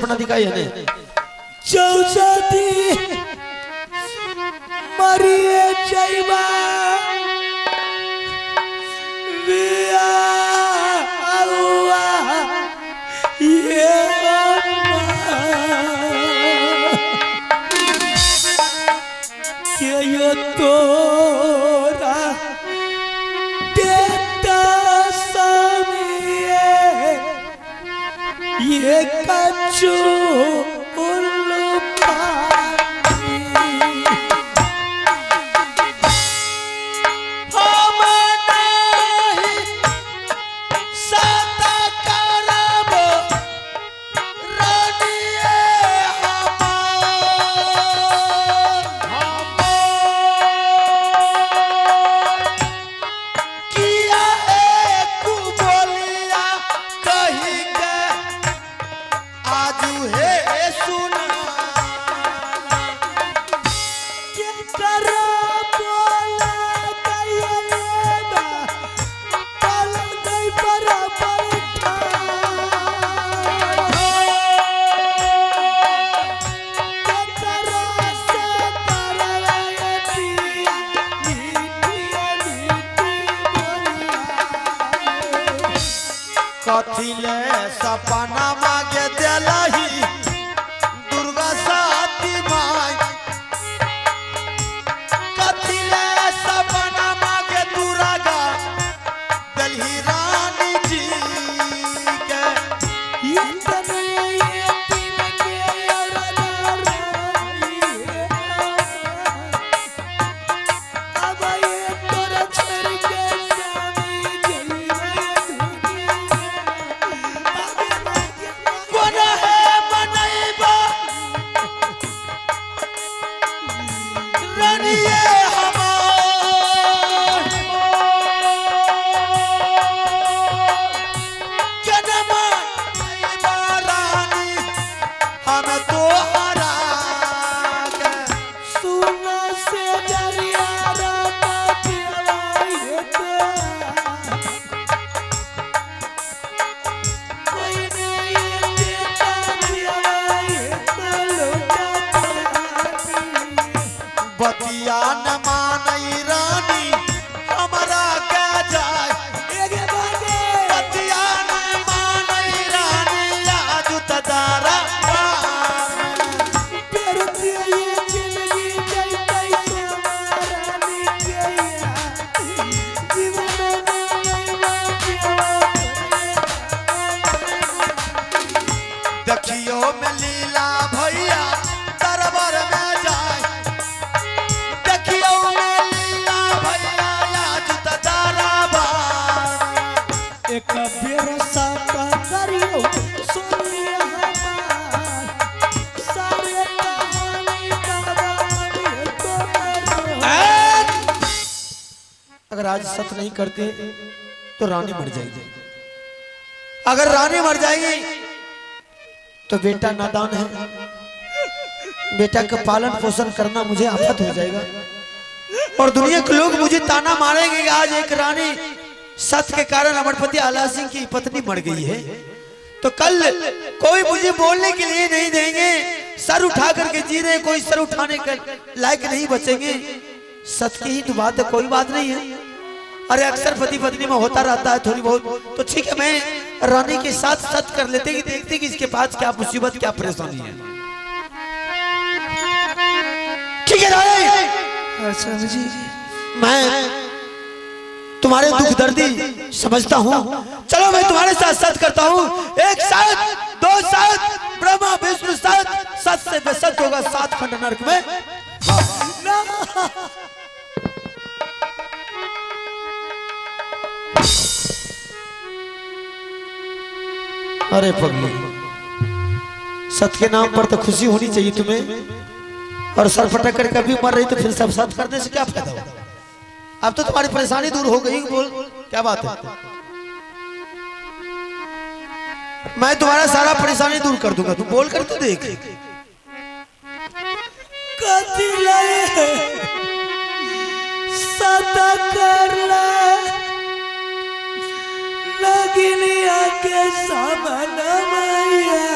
सपना दिखाई है ने चौसठी मरिए जैबा विया अल्लाह ये के यो तोरा देता समिए ये कच्चू कथिले सपना मागे दिलही दुर्गा साती माई कथिले सपना मागे दुर्गा दिलही रानी जी के ये तने ये तीन के अब ये तोरा छोड़ के बतिया न मानई रानी हमारा क्या जाए बतिया न मानई रानी आज तदारा देखियो में लीला भैया दरबार में जाए एक बेर साता करियो सुनिए हमार सारे कहानी तो अगर आज सत्य नहीं करते तो रानी मर जाएगी। अगर रानी मर जाएगी तो बेटा नादान है, बेटा का पालन पोषण करना मुझे आफत हो जाएगा और दुनिया के लोग मुझे ताना मारेंगे कि आज एक रानी सत्य के कारण अमरपति आला सिंह की पत्नी मर गई है, तो कल कोई मुझे बोलने के लिए नहीं देंगे। सर उठा करके जी रहे, कोई सर उठाने के लायक नहीं बचेंगे। सत्य की ही तो बात है, कोई बात नहीं है। अरे अक्सर पति पत्नी में होता रहता है थोड़ी बहुत, तो ठीक है मैं रानी के साथ सत्य कर लेते कि देखते कि इसके पास क्या मुसीबत क्या परेशानी है। ठीक है रानी, अच्छा जी मैं तुम्हारे दुख दर्दी समझता हूँ। चलो मैं तुम्हारे साथ सत्य करता हूँ। एक साथ, दो साथ, ब्रह्मा विष्णु साथ, सत्य से बेसत्य होगा 7 खंड नरक में। अरे पगली, सत्य के नाम पर तो खुशी होनी चाहिए तुम्हें, और सर फटक कर कभी मर रही तो फिर सब सत्य करने से क्या फायदा होगा। अब तो तुम्हारी परेशानी दूर हो गई। बोल क्या बात है, मैं तुम्हारा सारा परेशानी दूर कर दूंगा। तुम बोल कर तो देख। सता करला लगनिया के सामन मैया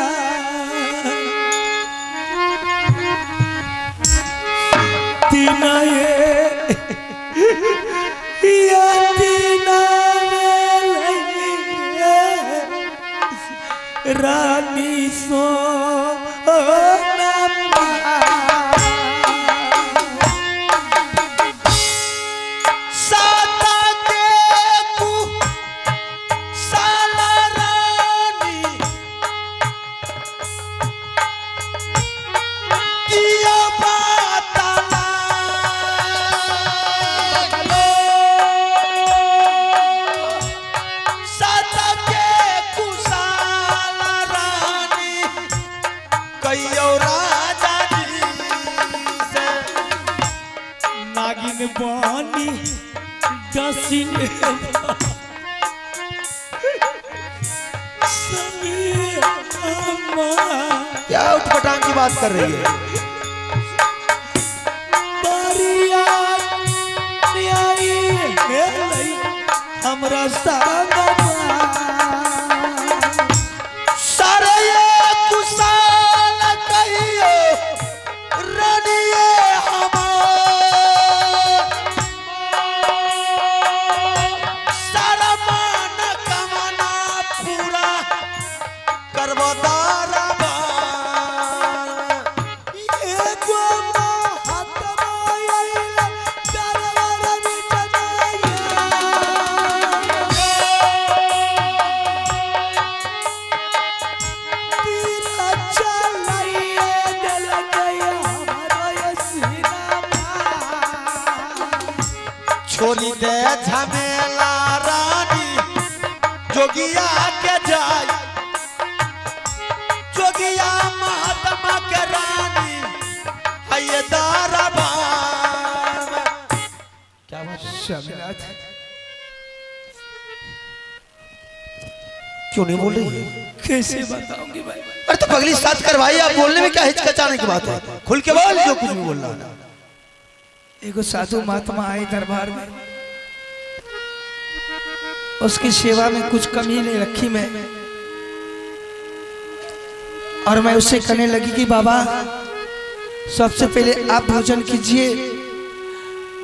कहियो राजा जी से नागिन बानी डसिन क्या उठपटांग की बात कर रही है? हमरा संग सारे ये कुशाल कहियो रानिए हमार सारा मन कमना पूरा करवदारा छोड़ी दे झमेला रानी जोगिया के जाय जोगिया महात्मा के रानी है दारा क्या बात है? क्यों नहीं बोल रही है? कैसे बताऊंगी भाई? अरे तो पगली साथ करवाई, आप बोलने में क्या हिचकिचाने की बात है? खुल के बोल, जो कुछ भी बोल रहा है। एगो साधु महात्मा आए दरबार में, उसकी सेवा में कुछ कमी नहीं रखी मैं, और मैं उससे कहने लगी कि बाबा सबसे पहले आप भोजन कीजिए,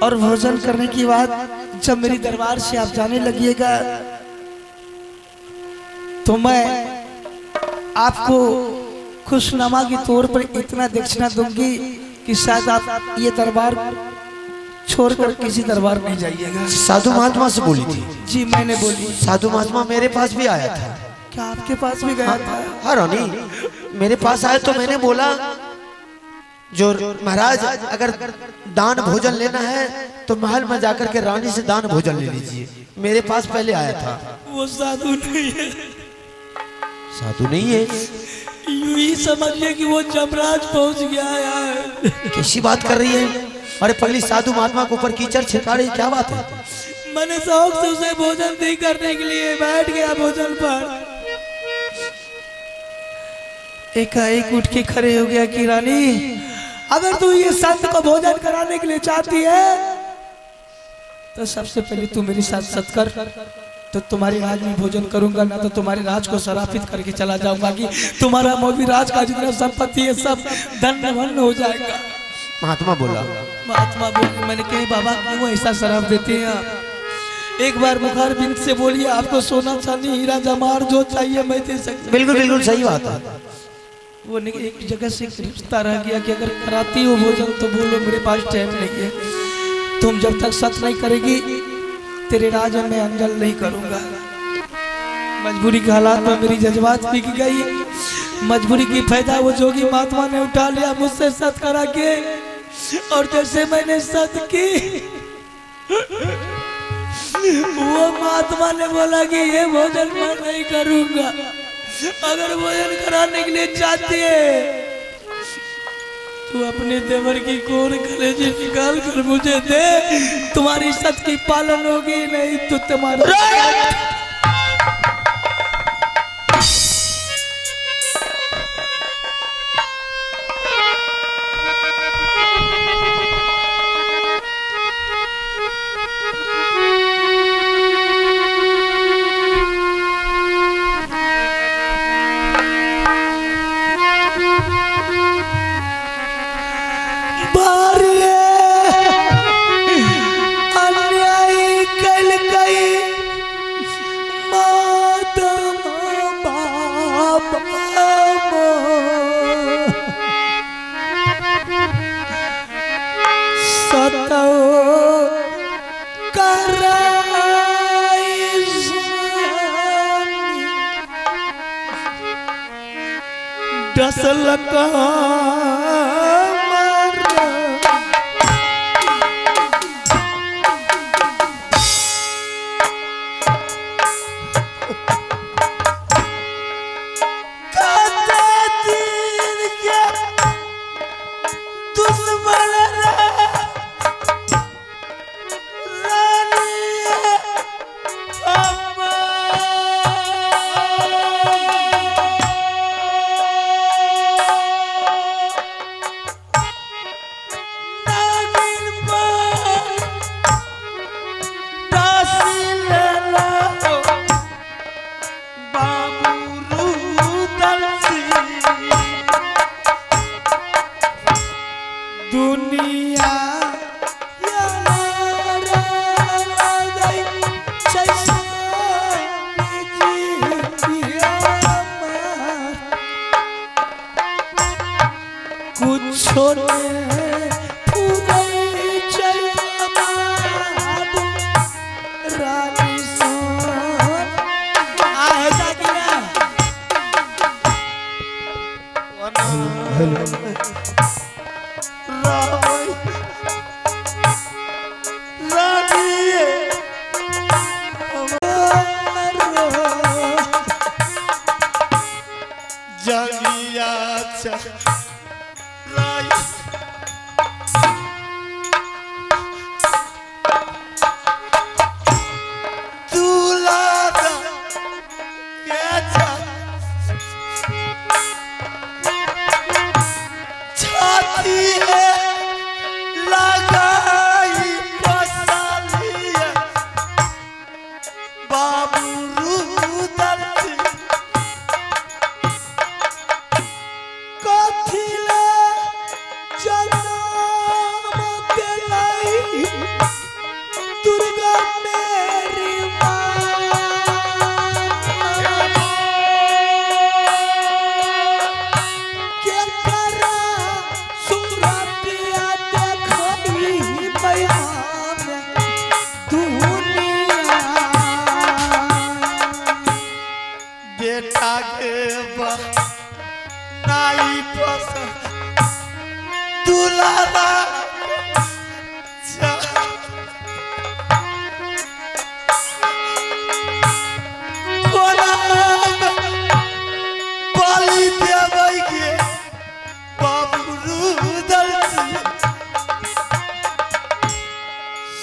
और भोजन करने के बाद जब मेरी दरबार से आप जाने लगिएगा तो मैं आपको खुशनुमा के तौर पर इतना दक्षिणा दूंगी कि शायद आप ये दरबार छोड़कर किसी दरबार नहीं जाइएगा। साधु महात्मा से बोली थी? जी मैंने बोली। साधु महात्मा मेरे पास भी आया था। क्या आपके पास भी गया था? हाँ रानी, मेरे पास आया तो मैंने बोला जो महाराज अगर दान भोजन लेना है तो महल में जाकर के रानी से दान भोजन ले लीजिए। मेरे पास पहले आया था। वो साधु नहीं है। साधु नहीं है? यूं ही समझिए कि वो जमराज पहुंच गया यार। कैसी बात कर रही है? अरे पगली साधु महात्मा के ऊपर कीचड़ छिड़का रही, क्या बात है? मैंने शौक से उसे भोजन दी करने के लिए बैठ गया भोजन पर, एकाएक उठ के खड़े हो गया कि रानी अगर तू ये संत को भोजन कराने के लिए चाहती है तो सबसे पहले तू मेरे साथ सत्कर, तो तुम्हारे राज में भोजन करूंगा, ना तो तुम्हारे राज को शराफित करके चला जाऊंगा कि तुम्हारा मोदी राज का जितना संपत्ति है सब धन भन हो जाएगा। महात्मा बोला। महात्मा बोले, मैंने कही बाबा क्यों ऐसा शराब देते हैं आप? एक बार मुखार बिंद से बोलिए, आपको सोना चांदी हीरा जमार जो चाहिए मैं दे सकता। बिल्कुल बिल्कुल सही बात है। वो एक जगह से रिश्ता रह गया कि अगर कराती हो भोजन तो बोलो मेरे पास टाइम नहीं है, तुम जब तक सच नहीं करेगी तेरे राज में अंजल नहीं करूंगा। मजबूरी के हालात में मेरी जज्बात बिक गई, मजबूरी की फायदा वो जोगी महात्मा ने उठा लिया मुझसे सत करा के, और जैसे मैंने सत की वो महात्मा ने बोला कि ये भोजन मैं नहीं करूंगा, अगर भोजन कराने के लिए चाहती है तू अपने देवर की कोर कलेजे निकाल कर मुझे दे, तुम्हारी सत की पालन होगी, नहीं तो तुम्हारा डसल का दिन के कुछो ने पूरे चला बाबू रानी सोन आहे जागिया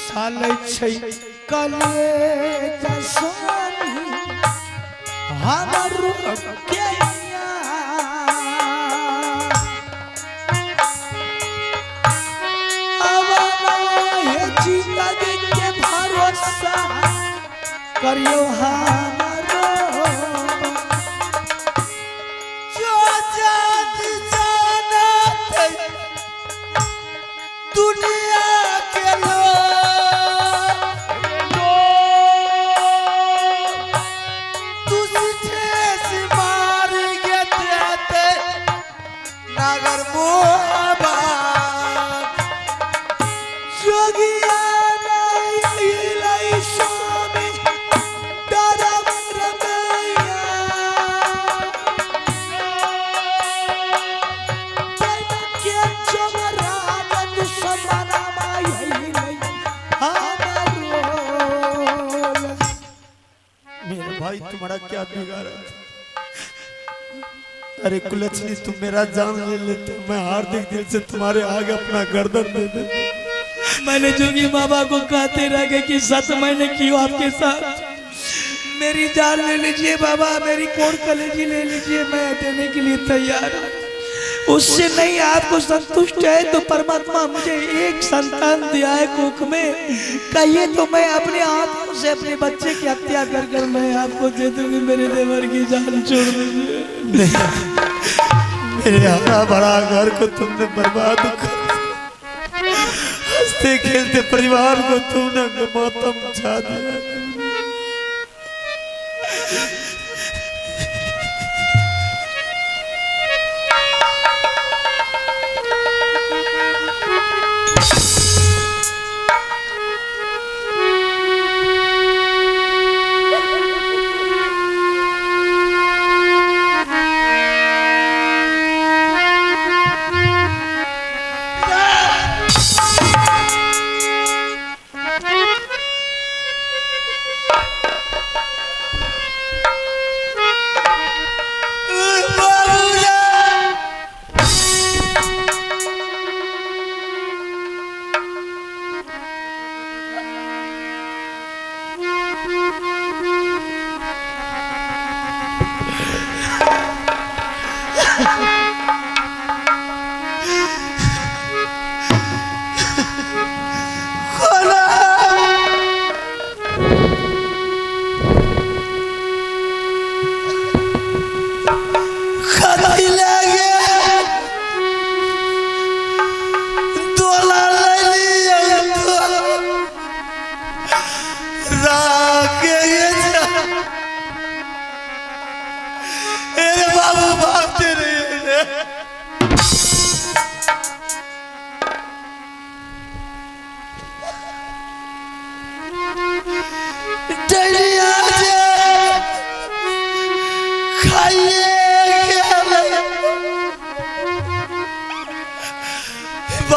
साले छै कले जसनी हमर के जिंदगी के भरोसा करियो हमरो जो जात जानत दुनिया के लोग तू ठेस मार के देते नगर मोहबा जोगिया भाई तुम्हारा क्या बिगाड़ा? अरे कुलच्छनी तुम मेरा जान ले लेते, मैं हार्दिक दिल से तुम्हारे आगे अपना गर्दन दे दे। मैंने जोगी बाबा को कहते रहे कि सच मैंने किया आपके साथ, मेरी जान ले लीजिए बाबा, मेरी कोर कलेजी ले लीजिए, मैं देने के लिए तैयार हूँ। उससे नहीं आपको संतुष्ट है तो परमात्मा मुझे एक संतान दिया है कोख में, कहिए तो मैं अपने हाथों से अपने बच्चे की हत्या कर कर मैं आपको दे दूंगी, मेरे देवर की जान छोड़ दीजिए। मेरे हरा भरा घर को तुमने बर्बाद कर, हंसते खेलते परिवार को तुमने मातम छा दिया।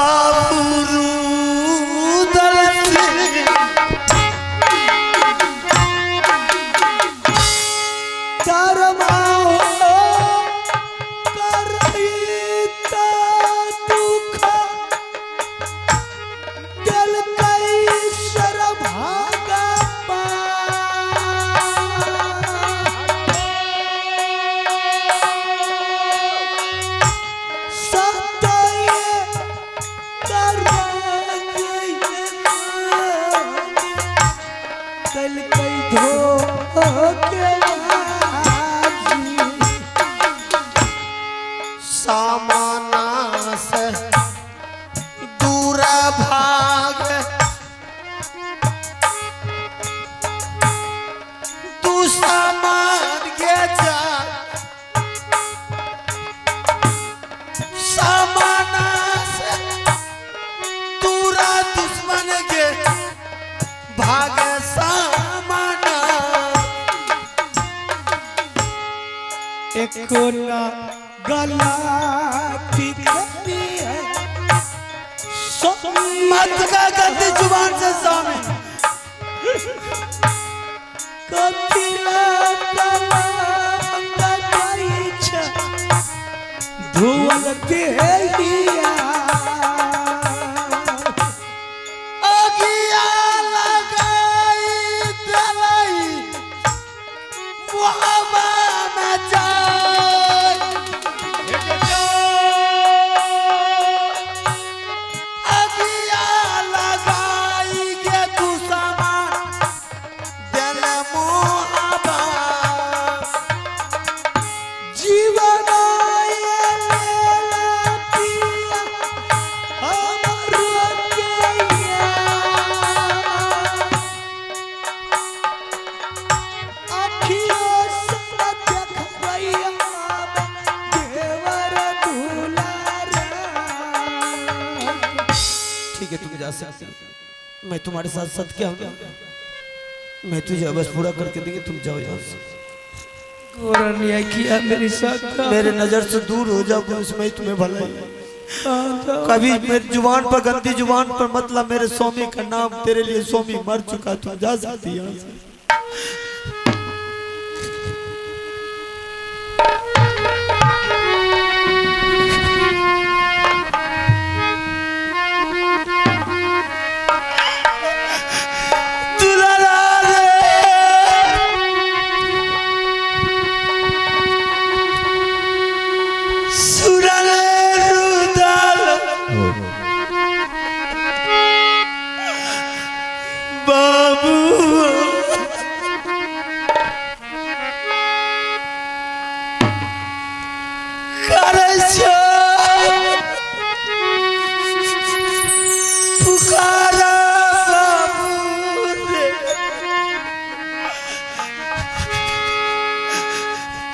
बाबू रूदल सिंह कर्मा हो करहिता दुख दिल कैसर भागा कल कई धोखे सामाना से दूर भाग तू सामान के जा सामाना से दूर दुश्मन के भाग सामाना एक कोना गला की है मत का गलती जुबान से सामने कपिला धुवल देहिया अगिया लगाई दवाई मुहब्बा में जाए अगिया लगाई के तू सामान दिल मुहब्बा जीवन आए लेला पिया हमर केया अखियों से देखबैया देवर दुलारा। ठीक है तुम जा सकती हो, मैं तुम्हारे साथ सत्य हूँ, मैं तुझे बस पूरा करके देंगे, तुम जाओ यहाँ से। गोरा न्याय किया मेरे साथ। मेरे नजर से दूर हो जाओ उसमें ही तुम्हें भलाई है। कभी मेरी जुबान पर गंदी जुबान पर मतलब मेरे स्वामी का नाम तेरे लिए स्वामी मर चुका तू जा सकती है यहाँ से।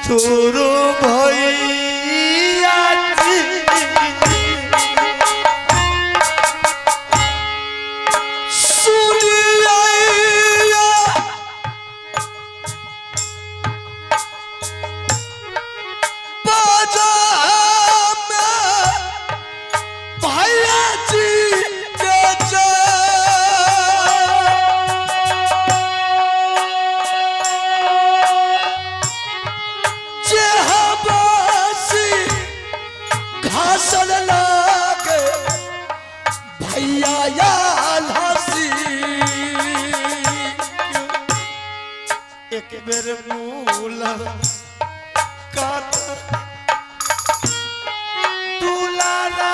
तोरो भैया सुनिया बाजा में भैया जी के घासल लागे भैया या हंसी एक बेर मूला दुलारा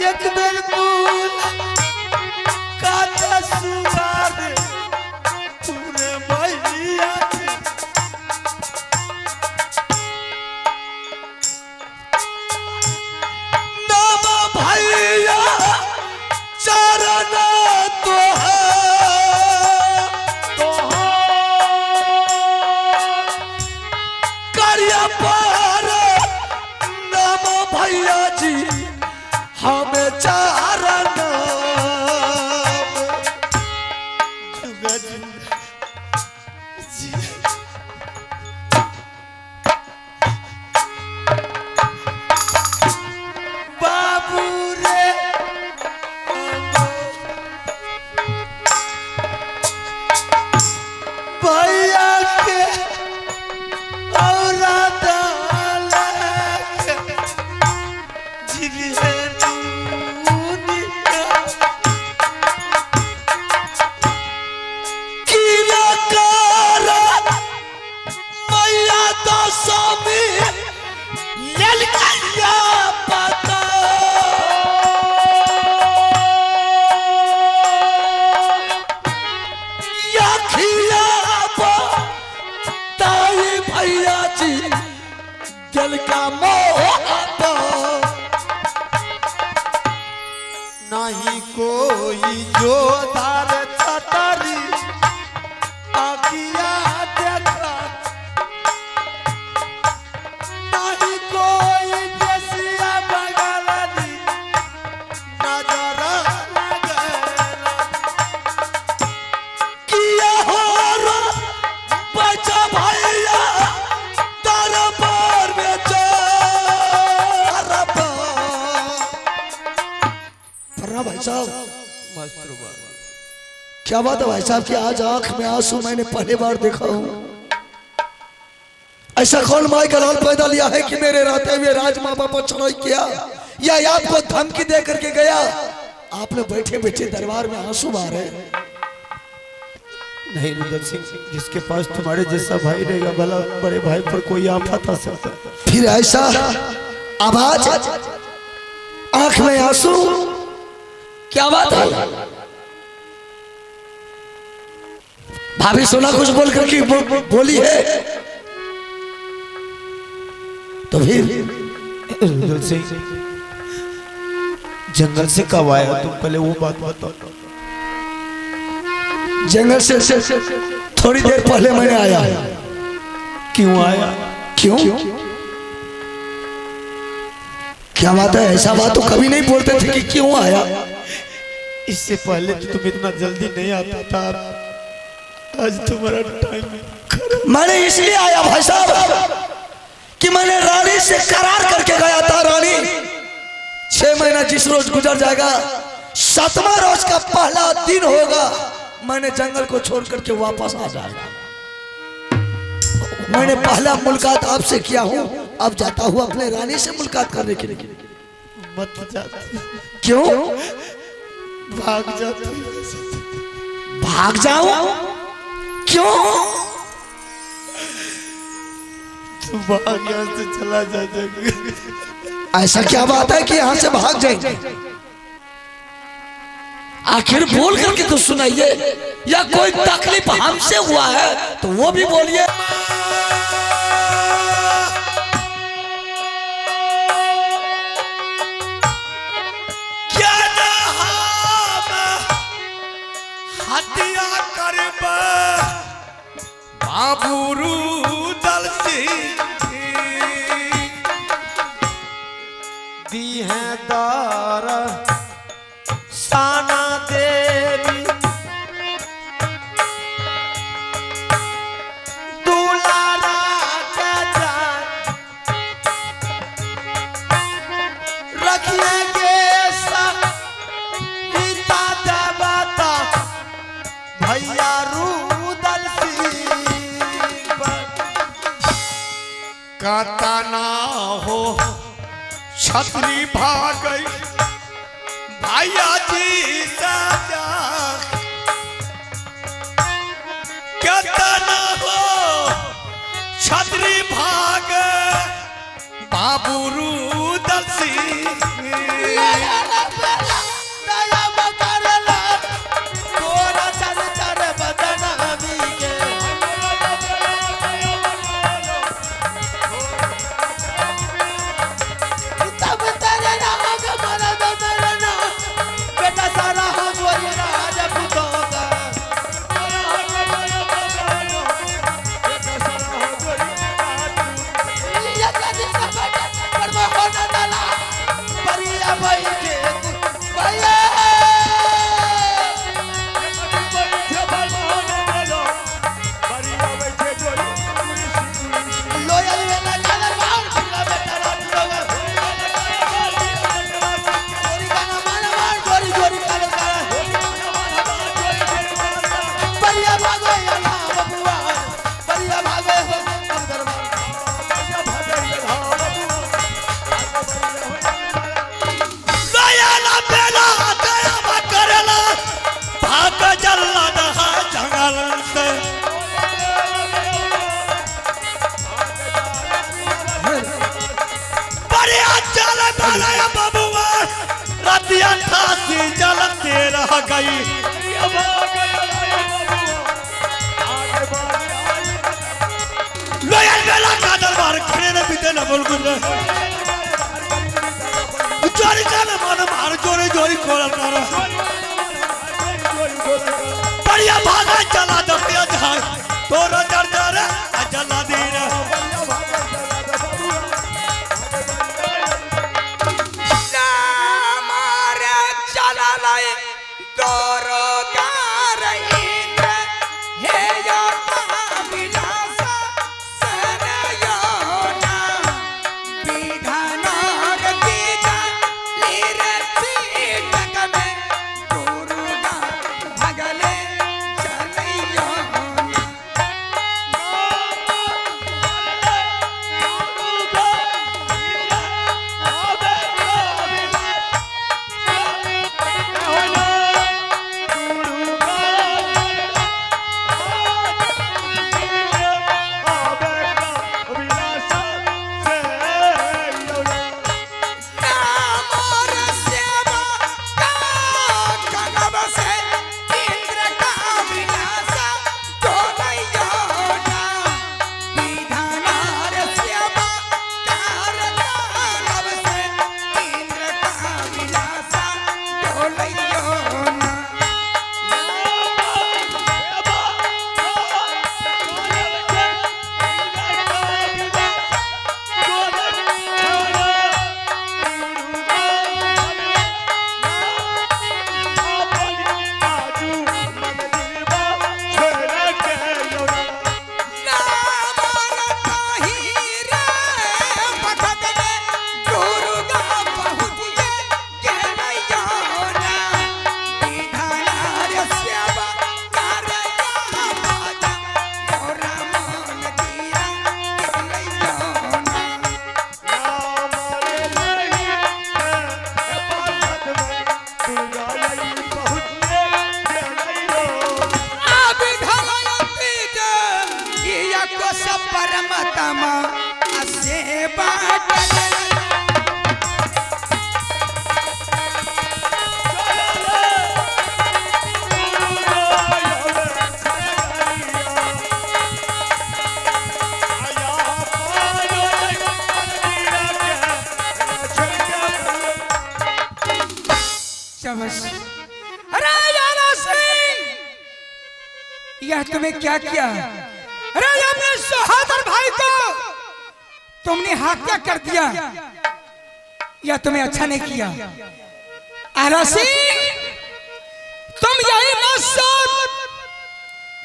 एक बेर मूला काटा सुगार पूरे भैया भैया जी हमें चारण तो स्वामी ललकैया पता या खिया ताई भैया जी दिल का मोह तो नहीं कोई जो धार छतरी आकिया देखा नहीं कोई देसिया बगलनी नजर लगला किया हो रो बचा भैया दरबार में चरब फरना भाई साहब क्या बात है भाई साहब कि आज आंख में आंसू मैंने पहली बार देखा हूं। ऐसा कौन माई का लाल पैदा लिया है कि मेरे रहते हुए राज माँ बाप पर चढ़ाई किया या आपको धमकी दे करके गया। आपने बैठे बैठे दरबार में आंसू मारे। नहीं रुद्र सिंह, जिसके पास तुम्हारे जैसा भाई रहेगा भला बड़े भाई पर कोई आफत आ सकता। फिर ऐसा आवाज आंख में आंसू क्या बात है। भाभी सोना कुछ बोल करके बोली है तो फिर रुद्र सिंह जंगल से कब आया तुम, पहले वो बात बताओ। जंगल से थोड़ी देर पहले मैंने आया। क्यों आया? क्यों क्या बात है? ऐसा बात तो कभी नहीं बोलते थे कि क्यों आया। इससे पहले तो तुम इतना जल्दी नहीं आता था, आज तुम्हारा टाइम खराब। मैंने इसलिए आया भाई साहब कि मैंने रानी से करार करके गया था। रानी 6 महीना जिस रोज गुजर जाएगा 7वां रोज का पहला दिन होगा मैंने जंगल को छोड़ करके वापस आ जाएगा। मैंने पहला मुलाकात आपसे किया हूं, अब जाता हूं अपने रानी से मुलाकात करने के लिए। मत जा। क्यों भाग जा। भाग जाऊं? क्यों? तू भाग यहाँ से चला जा। ऐसा क्या बात है कि यहां से भाग जाएंगे? आखिर बोल करके तो सुनाइए, या कोई तकलीफ हमसे हुआ है तो वो भी बोलिए। क्या हत्या करब बाबू दल दी है दार साना देवी दुलारा के जान रखिएगे पिता देवता भैया रूदल सिंह काता ना हो छतरी भाग गई भैया जी सजा कहता हो छतरी भाग बाबू रूदल सिंह मैया ठासी जलते रह गई लोयल बेला का दरबार खड़े न बीते न बोल कुछ चोरी जाने मन मार चोरी चोरी खोल कर बढ़िया भागा चला दबिया जहां तोरा डर डर अजला दीर ना मारे चला लाए दोरो कार इंद्र हे या विलासा सरयोना विधानोर बीजा लेरती टक में गुरुगा भगले चलयोना नामोर सेवा का कनव से इंद्र का विलासा ढोलयोना विधानोर सेवा कार कनव से इंद्र का विलासा ढोलयोना परमतमा असे बाट राजा सिंह यह तुम्हें क्या किया? अरे अपने सहोदर भाई को तुमने हत्या कर दिया, यह तुम्हें अच्छा नहीं किया। आरा सिंह तुम यही न सोच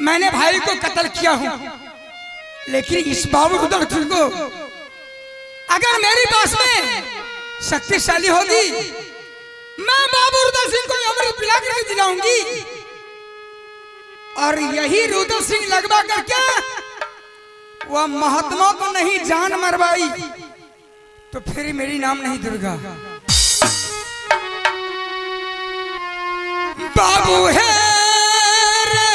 मैंने भाई को कत्ल किया हूं, लेकिन इस बाबू को अगर मेरी पास में शक्तिशाली होगी मैं बाबू रुद्र सिंह को अमृत पिला कर दिलाऊंगी और यही रुद्र सिंह लगवा करके वह महात्मा को नहीं जान मरवाई तो फिर मेरी नाम नहीं दुर्गा। बाबू है रे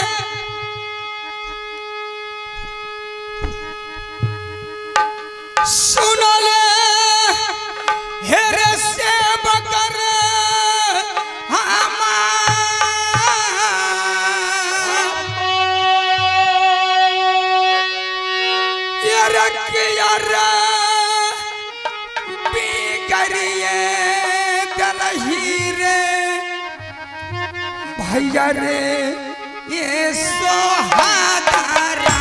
सुनो ले हेरे से बकर भैया रे ये सोहादारा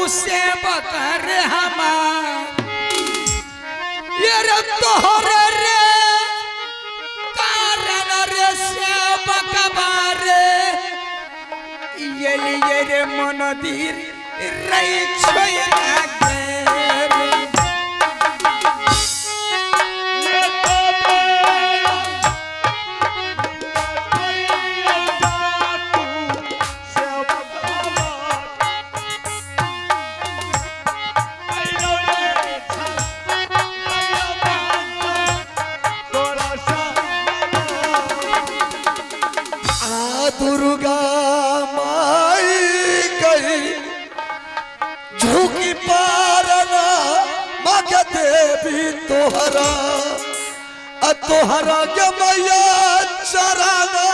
से बकर हमार ये रे तोहरे रे कारण रे से बकबारे ये लिए रे मनदीर रही छोया के दुर्गा माई गई झुकी पारना मांगे देवी तोहरा के मैया चरण